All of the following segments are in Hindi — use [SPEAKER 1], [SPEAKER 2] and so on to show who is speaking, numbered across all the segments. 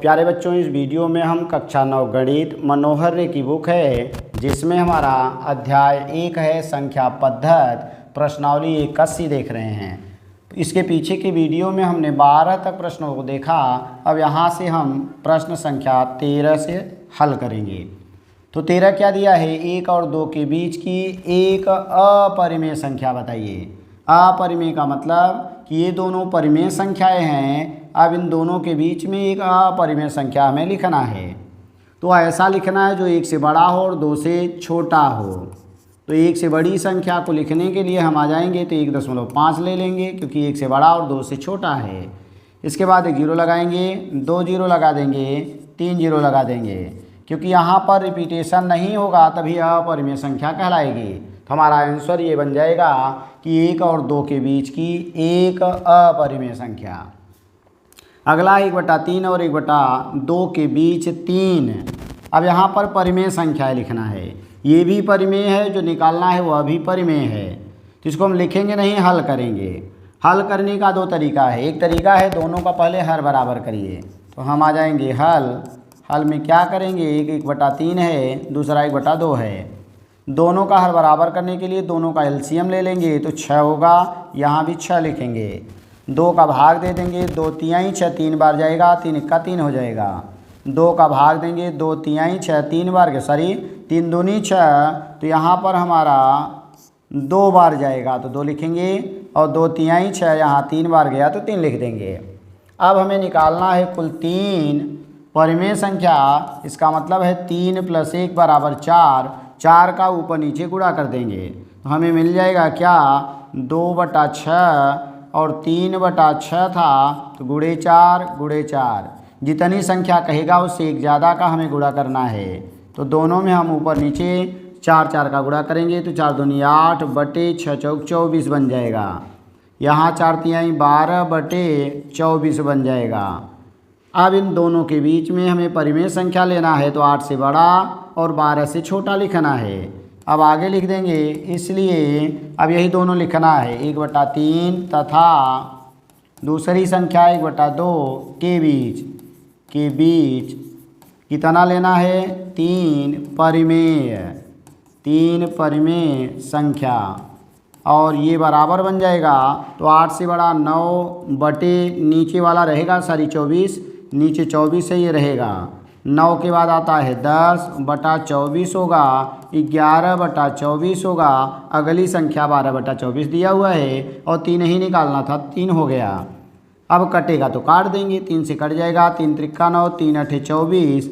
[SPEAKER 1] प्यारे बच्चों, इस वीडियो में हम कक्षा 9 गणित मनोहर रे की बुक है जिसमें हमारा अध्याय 1 है संख्या पद्धत प्रश्नावली 81 देख रहे हैं। तो इसके पीछे के वीडियो में हमने 12 तक प्रश्नों को देखा। अब यहाँ से हम प्रश्न संख्या 13 से हल करेंगे। तो 13 क्या दिया है, 1 और 2 के बीच की एक अपरिमेय संख्या बताइए। अपरिमेय का मतलब कि ये दोनों परिमेय संख्याएं हैं। अब इन दोनों के बीच में एक अपरिमेय संख्या हमें लिखना है। तो ऐसा लिखना है जो 1 से बड़ा हो और 2 से छोटा हो। तो 1 से बड़ी संख्या को लिखने के लिए हम आ जाएंगे तो 1.5 ले लेंगे क्योंकि 1 से बड़ा और 2 से छोटा है। इसके बाद एक 0 लगाएंगे, 2 0 लगा देंगे, 3 0 लगा देंगे। क्योंकि यहाँ पर रिपीटेशन नहीं होगा तभी अपरिमेय संख्या कहलाएगी। तो हमारा आंसर ये बन जाएगा कि 1 और 2 के बीच की एक अपरिमेय संख्या। अगला 1/3 और 1/2 के बीच 3। अब यहाँ पर परिमेय संख्याएं लिखना है। ये भी परिमेय है, जो निकालना है वह भी परिमेय है। तो इसको हम लिखेंगे नहीं, हल करेंगे। हल करने का 2 तरीका है। एक तरीका है दोनों का पहले हर बराबर करिए। तो हम आ जाएंगे हल में क्या करेंगे, एक 1/3 है, दूसरा 1/2 है। दोनों का हर बराबर करने के लिए दोनों का एलसीएम ले लेंगे तो 6 होगा। यहाँ भी 6 लिखेंगे, 2 का भाग दे देंगे, 2 तिहाई 6 3 बार जाएगा, 3 का 3 हो जाएगा। 2 का भाग देंगे, 2 तिहाई 6 3 बार के 3 दूनी 6। तो यहाँ पर हमारा 2 बार जाएगा तो 2 लिखेंगे और 2 तिहाई 6 यहाँ 3 बार गया तो 3 लिख देंगे। अब हमें निकालना है कुल 3 परिमेय संख्या। इसका मतलब है 3 + 1 = 4। 4 का ऊपर नीचे गुणा कर देंगे तो हमें मिल जाएगा क्या, 2/6 और 3/6 था तो गुणे 4 जितनी संख्या कहेगा उससे एक ज़्यादा का हमें गुणा करना है। तो दोनों में हम ऊपर नीचे 4 का गुणा करेंगे तो 4 दूनी 8 बटे 6 चौक 24 बन जाएगा। यहाँ 4 तिहाई 12 बटे 24 बन जाएगा। अब इन दोनों के बीच में हमें परिमेय संख्या लेना है तो 8 से बड़ा और 12 से छोटा लिखना है। अब आगे लिख देंगे, इसलिए अब यही दोनों लिखना है 1/3 तथा दूसरी संख्या 1/2 के बीच कितना लेना है, 3 परिमेय संख्या। और ये बराबर बन जाएगा तो 8 से बड़ा 9 बटे नीचे वाला रहेगा 24, नीचे 24 से ये रहेगा। 9 के बाद आता है 10/24 होगा, 11/24 होगा। अगली संख्या 12/24 दिया हुआ है और 3 ही निकालना था, 3 हो गया। अब कटेगा तो काट देंगे, 3 से कट जाएगा, 3 त्रिका 9, 3 8 24,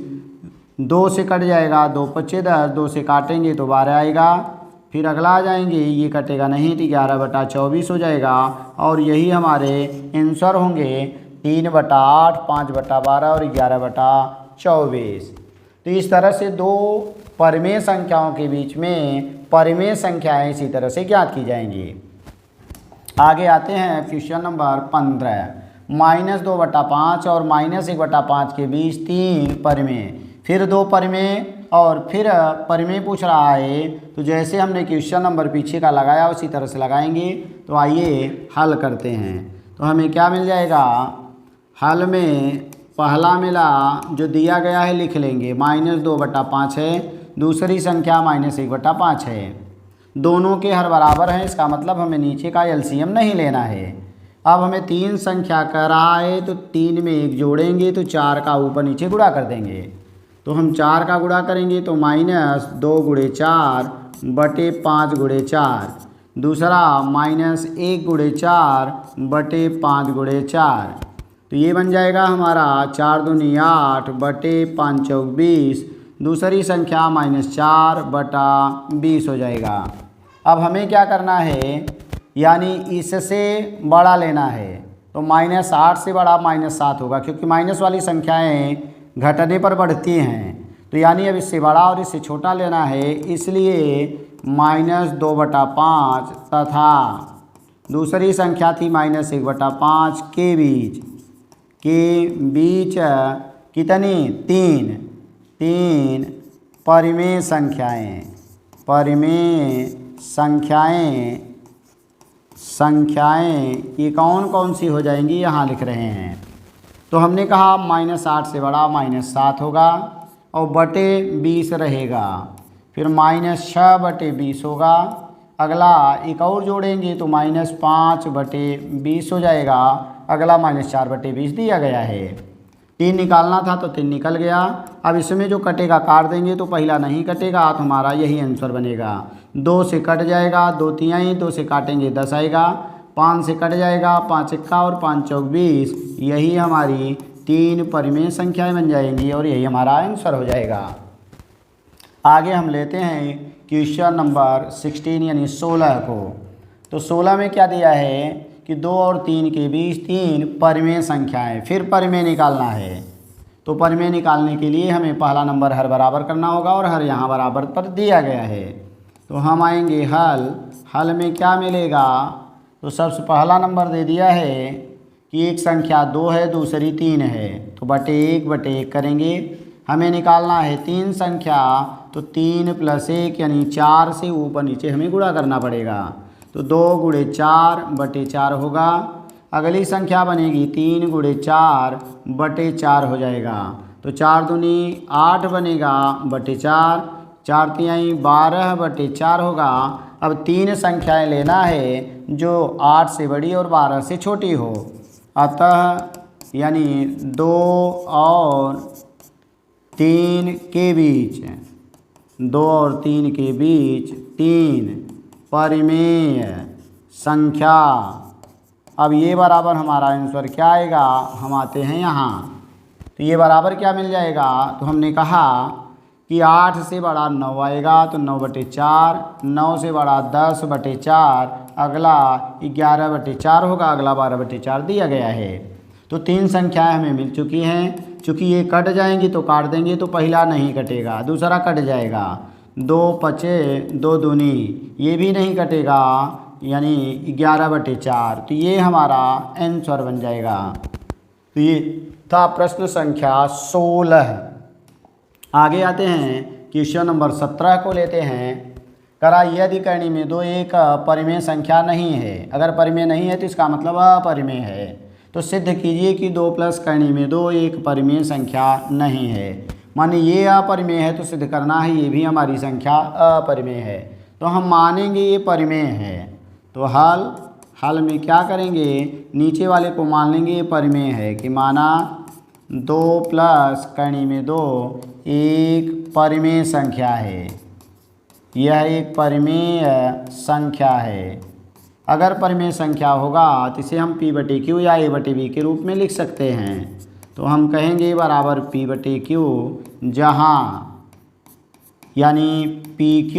[SPEAKER 1] 2 से कट जाएगा, 2 5 10, 2 से काटेंगे तो 12 आएगा। फिर अगला आ जाएंगे, ये कटेगा नहीं तो 11/24 हो जाएगा। और यही हमारे आंसर होंगे 3/8, 5/12 और 11/24। तो इस तरह से 2 परिमेय संख्याओं के बीच में परिमेय संख्याएं इसी तरह से ज्ञात की जाएंगी। आगे आते हैं क्वेश्चन नंबर 15। -2/5 और -1/5 के बीच 3 परिमेय। फिर 2 परिमेय और फिर परिमेय पूछ रहा है। तो जैसे हमने क्वेश्चन नंबर पीछे का लगाया उसी तरह से लगाएंगे। तो आइए हल करते हैं। तो हमें क्या मिल जाएगा, हल में पहला मिला जो दिया गया है लिख लेंगे, -2/5 है, दूसरी संख्या -1/5 है। दोनों के हर बराबर हैं, इसका मतलब हमें नीचे का एलसीएम नहीं लेना है। अब हमें 3 संख्या कर रहा है तो 3 में 1 जोड़ेंगे तो 4 का ऊपर नीचे गुणा कर देंगे। तो हम 4 का गुणा करेंगे तो -2 × 4 बटे 5 × 4, दूसरा -1 × 4 बटे 5 × 4। तो ये बन जाएगा हमारा 4 दूनी 8 बटे 5 चौक 20, दूसरी संख्या -4/20 हो जाएगा। अब हमें क्या करना है, यानी इससे बड़ा लेना है। तो -8 से बड़ा -7 होगा क्योंकि माइनस वाली संख्याएं घटने पर बढ़ती हैं। तो यानी अब इससे बड़ा और इससे छोटा लेना है, इसलिए -2/5 तथा दूसरी संख्या थी -1/5 के बीच कितनी, 3 परिमेय संख्याएं ये कौन कौन सी हो जाएंगी, यहाँ लिख रहे हैं। तो हमने कहा -8 से बड़ा -7 होगा और बटे 20 रहेगा, फिर -6 बटे 20 होगा। अगला एक और जोड़ेंगे तो -5 बटे 20 हो जाएगा। अगला -4 बटे 20 दिया गया है। 3 निकालना था तो 3 निकल गया। अब इसमें जो कटेगा काट देंगे तो पहला नहीं कटेगा, तो हमारा यही आंसर बनेगा। 2 से कट जाएगा, 2 तिहाई, 2 से काटेंगे 10 आएगा। 5 से कट जाएगा, 5 एक्का और 5 चौक 20। यही हमारी 3 परिमेय संख्याएं बन जाएंगी और यही हमारा आंसर हो जाएगा। आगे हम लेते हैं क्वेश्चन नंबर 16 यानी 16 को। तो 16 में क्या दिया है कि 2 और 3 के बीच 3 परिमेय संख्याएं, फिर परिमेय निकालना है। तो परिमेय निकालने के लिए हमें पहला नंबर हर बराबर करना होगा और हर यहाँ बराबर पर दिया गया है। तो हम आएंगे हल में क्या मिलेगा। तो सबसे पहला नंबर दे दिया है कि एक संख्या 2 है, दूसरी 3 है, तो बटे 1 करेंगे। हमें निकालना है 3 संख्या, तो 3 + 1 यानी 4 से ऊपर नीचे हमें गुणा करना पड़ेगा। तो 2 × 4 बटे 4 होगा। अगली संख्या बनेगी 3 × 4 बटे 4 हो जाएगा। तो 4 दूनी 8 बनेगा बटे 4, 4 तिहाई 12 बटे 4 होगा। अब 3 संख्याएं लेना है जो 8 से बड़ी और 12 से छोटी हो। अतः यानी 2 और 3 के बीच 2 और 3 के बीच 3 परिमेय संख्या। अब ये बराबर हमारा आंसर क्या आएगा, हम आते हैं यहाँ। तो ये बराबर क्या मिल जाएगा, तो हमने कहा कि 8 से बड़ा 9 आएगा, तो 9 बटे 4, 9 से बड़ा 10 बटे 4, अगला 11 बटे 4 होगा, अगला 12 बटे 4 दिया गया है। तो 3 संख्याएं हमें मिल चुकी हैं। चूँकि ये कट जाएंगी तो काट देंगे, तो पहला नहीं कटेगा, दूसरा कट जाएगा। 2 पचे 2 दूनी, ये भी नहीं कटेगा, यानी 11 बटे 4। तो ये हमारा आंसर बन जाएगा। तो ये था प्रश्न संख्या 16। आगे आते हैं क्वेश्चन नंबर 17 को लेते हैं। करा यदि कर्ण में 2 एक परिमेय संख्या नहीं है। अगर परिमेय नहीं है तो इसका मतलब अपरिमेय है। तो सिद्ध कीजिए कि 2 + कर्ण में 2 एक परिमेय संख्या नहीं है। माने ये अपरिमेय है तो सिद्ध करना है ये भी हमारी संख्या अपरिमेय है। तो हम मानेंगे ये परिमेय है। तो हल में क्या करेंगे, नीचे वाले को मान लेंगे ये परिमेय है कि माना 2 + कर्ण में 2 एक परिमेय संख्या है। यह एक परिमेय संख्या है। अगर परिमेय संख्या होगा तो इसे हम P/Q या A/B के रूप में लिख सकते हैं। तो हम कहेंगे बराबर P/Q, जहाँ यानी PQ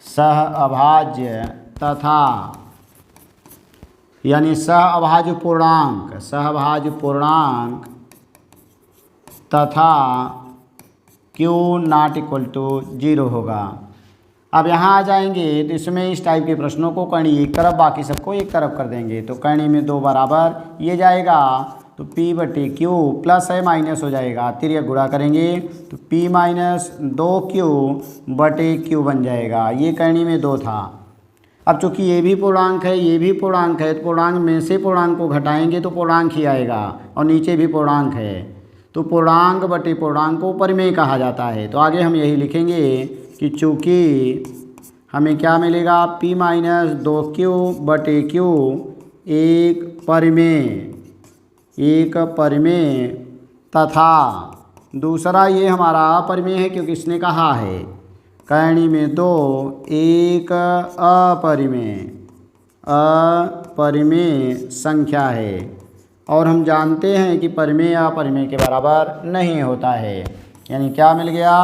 [SPEAKER 1] सहअभाज्य तथा यानी सहअभाज्य पूर्णांक तथा Q ≠ 0 होगा। अब यहाँ आ जाएंगे तो इसमें इस टाइप के प्रश्नों को कर्णी एक तरफ बाकी सबको एक तरफ कर देंगे। तो कर्णी में 2 बराबर ये जाएगा, तो P/Q प्लस है माइनस हो जाएगा, तिर्यक गुणा करेंगे तो P - 2Q/Q बन जाएगा। ये कर्णी में 2 था। अब चूंकि ये भी पूर्णांक है ये भी पूर्णांक है, तो पूर्णांक में से पूर्णांक को घटाएंगे तो पूर्णांक ही आएगा, और नीचे भी पूर्णांक है। तो पूर्णांक बटे पूर्णांक को परिमेय कहा जाता है। तो आगे हम यही लिखेंगे कि चूँकि हमें क्या मिलेगा, P - 2Q/Q एक परिमेय तथा दूसरा ये हमारा अपरिमेय है, क्योंकि इसने कहा है कर्णी में 2 एक अपरिमेय संख्या है। और हम जानते हैं कि परिमेय अपरिमेय के बराबर नहीं होता है। यानी क्या मिल गया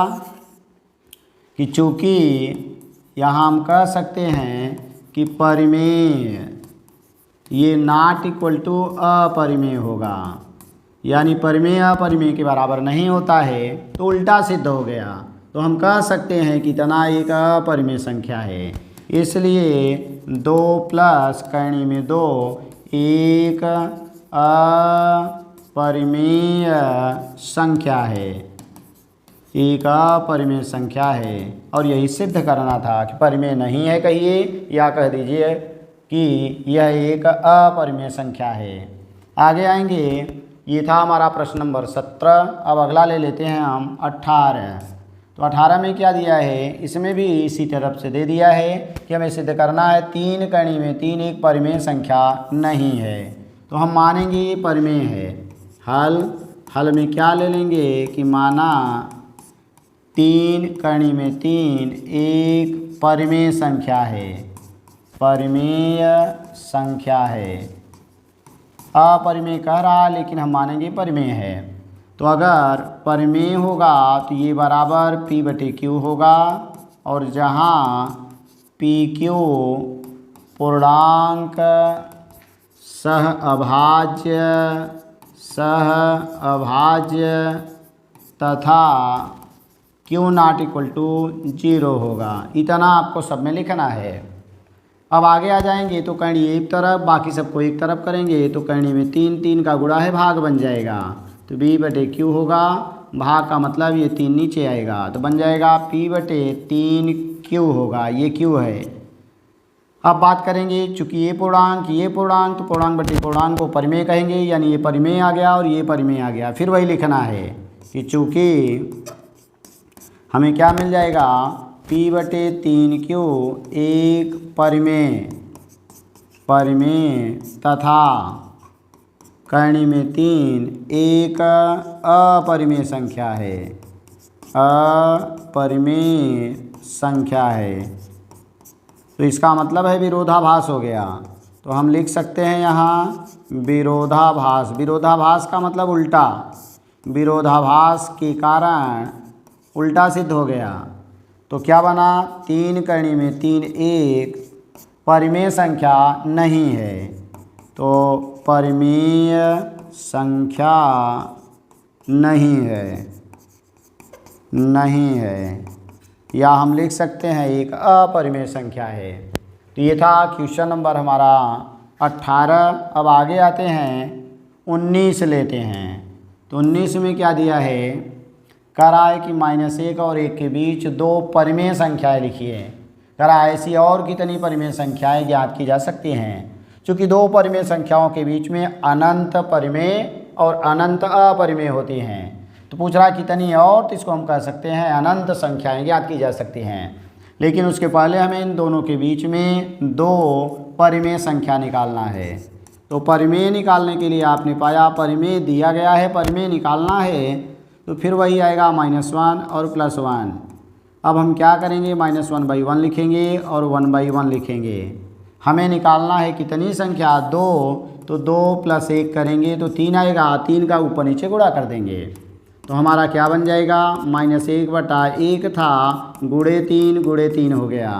[SPEAKER 1] कि चूँकि यहाँ हम कह सकते हैं कि परिमेय ये ≠ अपरिमेय होगा। यानी परिमेय अपरिमेय के बराबर नहीं होता है, तो उल्टा सिद्ध हो गया। तो हम कह सकते हैं कि तना एक अपरिमेय संख्या है। इसलिए 2 + कर्णी में 2 एक अपरिमेय संख्या है, एक अपरिमेय संख्या है। और यही सिद्ध करना था कि परिमेय नहीं है कहिए या कह दीजिए कि यह एक अपरिमेय संख्या है। आगे आएंगे, ये था हमारा प्रश्न नंबर 17। अब अगला ले लेते हैं हम 18। तो 18 में क्या दिया है, इसमें भी इसी तरफ से दे दिया है कि हमें सिद्ध करना है 3 कड़ी में 3 एक परिमेय संख्या नहीं है। तो हम मानेंगे ये परिमेय है। हल में क्या ले लेंगे कि माना 3 कड़ी में 3 एक परिमेय संख्या है, परिमेय संख्या है। अपरिमेय कह रहा लेकिन हम मानेंगे परिमेय है। तो अगर परिमेय होगा तो ये बराबर P/Q होगा, और जहाँ PQ पूर्णांक सह अभाज्य तथा Q≠0 होगा। इतना आपको सब में लिखना है। अब आगे आ जाएंगे तो कणी एक तरफ, बाकी सबको एक तरफ करेंगे तो कणी में 3 का गुणा है, भाग बन जाएगा। तो B/Q होगा, भाग का मतलब ये 3 नीचे आएगा तो बन जाएगा P/3Q होगा। ये Q है। अब बात करेंगे, चूँकि ये पूर्णांक तो पूर्णांक बटे पूर्णांक को परिमेय कहेंगे, यानी ये परिमेय आ गया और ये परिमेय आ गया। फिर वही लिखना है कि चूँकि हमें क्या मिल जाएगा, P/3Q एक परिमेय तथा कणी में 3 एक अपरिमेय संख्या है, अपरिमेय संख्या है। तो इसका मतलब है विरोधाभास हो गया। तो हम लिख सकते हैं यहाँ विरोधाभास। विरोधाभास का मतलब उल्टा, विरोधाभास के कारण उल्टा सिद्ध हो गया। तो क्या बना, 3 कणी में 3 एक परिमेय संख्या नहीं है। तो परिमेय संख्या नहीं है, या हम लिख सकते हैं एक अपरिमेय संख्या है। तो ये था क्वेश्चन नंबर हमारा 18। अब आगे आते हैं 19 लेते हैं। तो 19 में क्या दिया है, करा है कि -1 और 1 के बीच 2 परिमेय संख्याएं लिखिए। करा ऐसी और कितनी परिमेय संख्याएं ज्ञात की जा सकती हैं। चूँकि 2 परिमेय संख्याओं के बीच में अनंत परिमेय और अनंत अपरिमेय होती हैं। तो पूछ रहा कितनी और, तो इसको हम कह सकते हैं अनंत संख्याएं ज्ञात की जा सकती हैं। लेकिन उसके पहले हमें इन दोनों के बीच में 2 परिमेय संख्या निकालना है। तो परिमेय निकालने के लिए आपने पाया परिमेय दिया गया है, परिमेय निकालना है, तो फिर वही आएगा -1 और +1। अब हम क्या करेंगे, -1/1 लिखेंगे और 1/1 लिखेंगे। हमें निकालना है कितनी संख्या, 2। तो 2 + 1 करेंगे तो 3 आएगा, 3 का ऊपर नीचे गुणा कर देंगे। तो हमारा क्या बन जाएगा, -1/1 था गुणे 3 हो गया,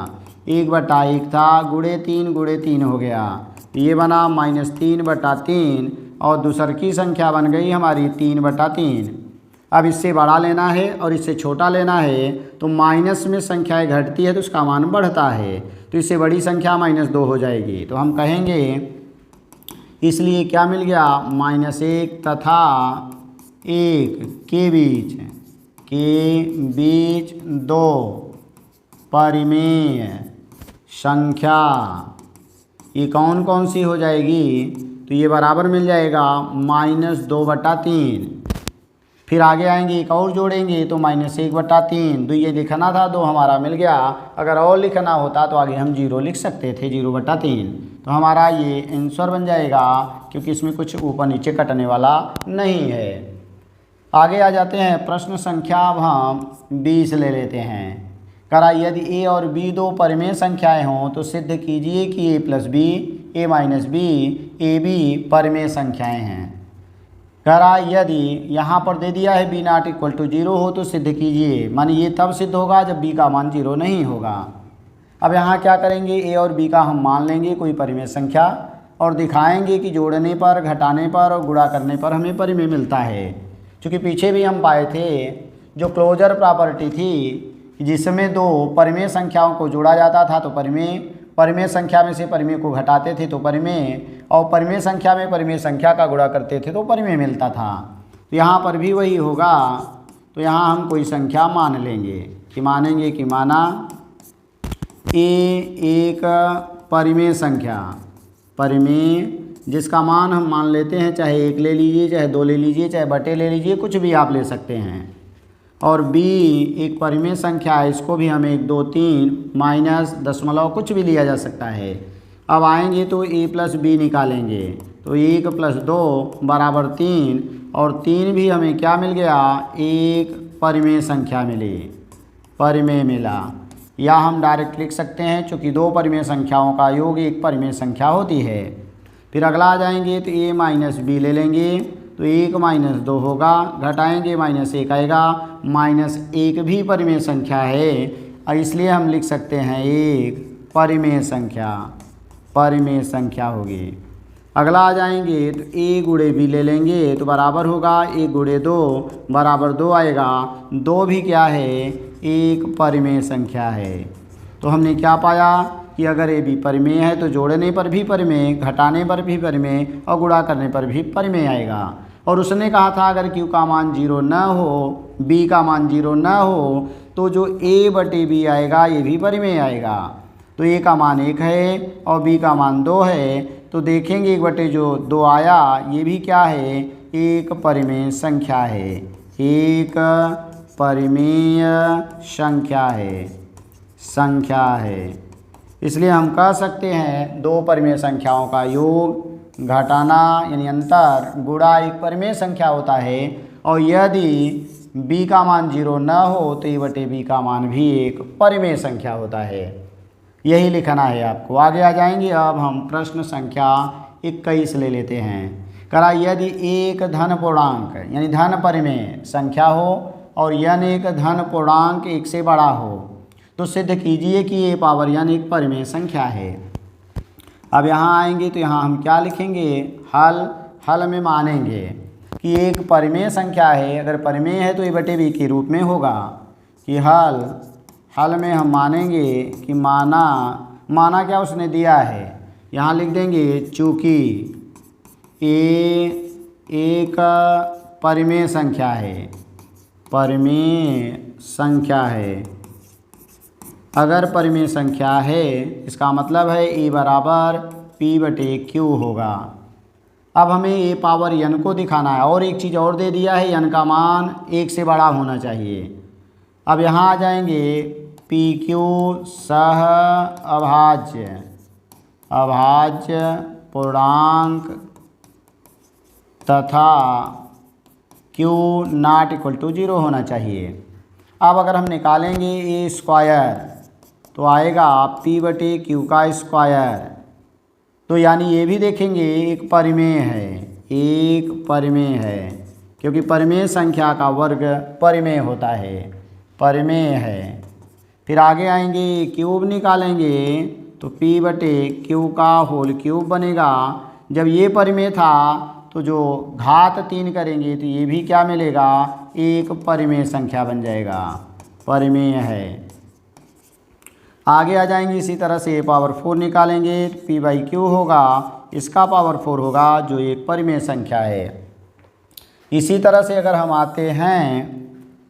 [SPEAKER 1] 1/1 था गुणे 3 हो गया। तो ये बना -3/3 और दूसर की संख्या बन गई हमारी 3/3। अब इससे बड़ा लेना है और इससे छोटा लेना है। तो माइनस में संख्याएं घटती है तो उसका मान बढ़ता है। तो इससे बड़ी संख्या -2 हो जाएगी। तो हम कहेंगे इसलिए क्या मिल गया, -1 तथा 1 के बीच 2 परिमेय संख्या। ये कौन कौन सी हो जाएगी, तो ये बराबर मिल जाएगा -2/3। फिर आगे आएंगे एक और जोड़ेंगे तो -1/3। तो ये लिखना था 2 हमारा मिल गया। अगर और लिखना होता तो आगे हम 0 लिख सकते थे, 0/3। तो हमारा ये आंसर बन जाएगा, क्योंकि इसमें कुछ ऊपर नीचे कटने वाला नहीं है। आगे आ जाते हैं प्रश्न संख्या अब हम 20 ले लेते हैं। करा यदि a और b 2 परिमेय संख्याएं हों तो सिद्ध कीजिए कि a + b, a - b, ab परिमेय संख्याएं हैं। करा यदि यहाँ पर दे दिया है b ≠ 0 हो तो सिद्ध कीजिए, माने ये तब सिद्ध होगा जब b का मान 0 नहीं होगा। अब यहाँ क्या करेंगे, a और b का हम मान लेंगे कोई परिमेय संख्या और दिखाएंगे कि जोड़ने पर, घटाने पर और गुणा करने पर हमें परिमेय मिलता है। क्योंकि पीछे भी हम पाए थे जो क्लोजर प्रॉपर्टी थी जिसमें 2 परिमेय संख्याओं को जोड़ा जाता था तो परिमेय संख्या में से परिमेय को घटाते थे तो परिमेय, और परिमेय संख्या में परिमेय संख्या का गुणा करते थे तो परिमेय मिलता था। तो यहाँ पर भी वही होगा। तो यहाँ हम कोई संख्या मान लेंगे कि मानेंगे कि माना a एक परिमेय संख्या, परिमेय जिसका मान हम मान लेते हैं, चाहे 1 ले लीजिए, चाहे 2 ले लीजिए, चाहे बटे ले लीजिए, कुछ भी आप ले सकते हैं। और b एक परिमेय संख्या है, इसको भी हम 1 2 3 माइनस दशमलव कुछ भी लिया जा सकता है। अब आएंगे तो a प्लस बी निकालेंगे, तो 1 + 2 बराबर 3, और 3 भी हमें क्या मिल गया, एक परिमेय संख्या मिली, परिमेय मिला। या हम डायरेक्ट लिख सकते हैं, चूँकि 2 परिमेय संख्याओं का योग एक परिमेय संख्या होती है। फिर अगला आ जाएंगे तो a माइनस बी ले लेंगे, तो 1 - 2 होगा, घटाएंगे -1 आएगा, -1 भी परिमेय संख्या है, और इसलिए हम लिख सकते हैं एक परिमेय संख्या, परिमेय संख्या होगी। अगला आ जाएंगे तो a × b ले लेंगे, तो बराबर होगा 1 × 2 बराबर 2 आएगा। 2 भी क्या है, एक परिमेय संख्या है। तो हमने क्या पाया कि अगर ए बी परिमेय है तो जोड़ने पर भी परिमेय, घटाने पर भी परिमेय, और गुणा करने पर भी परिमेय आएगा। और उसने कहा था अगर q का मान 0 न हो, b का मान 0 न हो, तो जो a/b आएगा ये भी परिमेय आएगा। तो a का मान 1 है और b का मान 2 है, तो देखेंगे 1/2 आया, ये भी क्या है, एक परिमेय संख्या है, एक परिमेय संख्या है। इसलिए हम कह सकते हैं 2 परिमेय संख्याओं का योग घटाना यानी अंतर गुणा एक परिमेय संख्या होता है, और यदि b का मान 0 न हो तो a/b का मान भी एक परिमेय संख्या होता है। यही लिखना है आपको। आगे आ जाएंगे, अब हम प्रश्न संख्या 21 ले लेते हैं। करा यदि एक धन पूर्णांक यानी धन परिमेय संख्या हो और n एक धन पूर्णांक 1 से बड़ा हो, तो सिद्ध कीजिए कि a पावर n एक परिमेय संख्या है। अब यहाँ आएंगे तो यहाँ हम क्या लिखेंगे, हल में मानेंगे कि एक परिमेय संख्या है। अगर परिमेय है तो a/b के रूप में होगा कि हल में हम मानेंगे कि माना क्या उसने दिया है, यहाँ लिख देंगे चूँकि a एक परिमेय संख्या है, परिमेय संख्या है। अगर परिमेय संख्या है इसका मतलब है a बराबर p/q होगा। अब हमें a पावर n को दिखाना है, और एक चीज़ और दे दिया है, n का मान 1 से बड़ा होना चाहिए। अब यहाँ आ जाएंगे PQ सह अभाज्य पूर्णांक तथा Q ≠ 0 होना चाहिए। अब अगर हम निकालेंगे a² तो आएगा p/q का स्क्वायर। तो यानी ये भी देखेंगे एक परिमेय है, एक परिमेय है, क्योंकि परिमेय संख्या का वर्ग परिमेय होता है, परिमेय है। फिर आगे आएंगे क्यूब निकालेंगे तो p/q का होल क्यूब बनेगा। जब ये परिमेय था तो जो घात 3 करेंगे तो ये भी क्या मिलेगा, एक परिमेय संख्या बन जाएगा, परिमेय है। आगे आ जाएंगे इसी तरह से पावर 4 निकालेंगे, p/q होगा, इसका पावर 4 होगा जो एक परिमेय संख्या है। इसी तरह से अगर हम आते हैं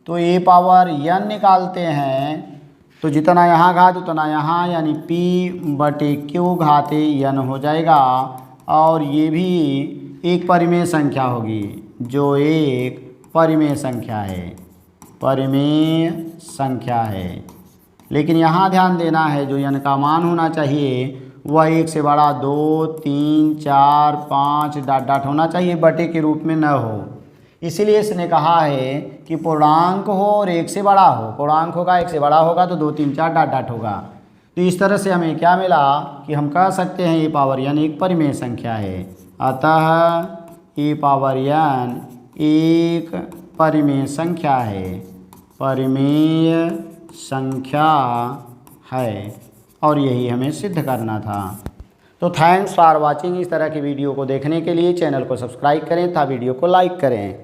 [SPEAKER 1] तो a पावर n निकालते हैं, तो जितना यहाँ घात उतना यहाँ, यानी p/q घाते n हो जाएगा, और ये भी एक परिमेय संख्या होगी जो एक परिमेय संख्या है, परिमेय संख्या है। लेकिन यहाँ ध्यान देना है जो n का मान होना चाहिए वह 1 से बड़ा 2 3 4 5 ... होना चाहिए, बटे के रूप में न हो। इसीलिए इसने कहा है कि पूर्णांक हो और 1 से बड़ा हो, पूर्णांक होगा 1 से बड़ा होगा तो 2 3 4 ... होगा। तो इस तरह से हमें क्या मिला कि हम कह सकते हैं a पावर n एक परिमेय संख्या है। अतः a पावर n एक परिमेय संख्या है, परिमेय संख्या है, और यही हमें सिद्ध करना था। तो थैंक्स फॉर वाचिंग। इस तरह की वीडियो को देखने के लिए चैनल को सब्सक्राइब करें तथा वीडियो को लाइक करें।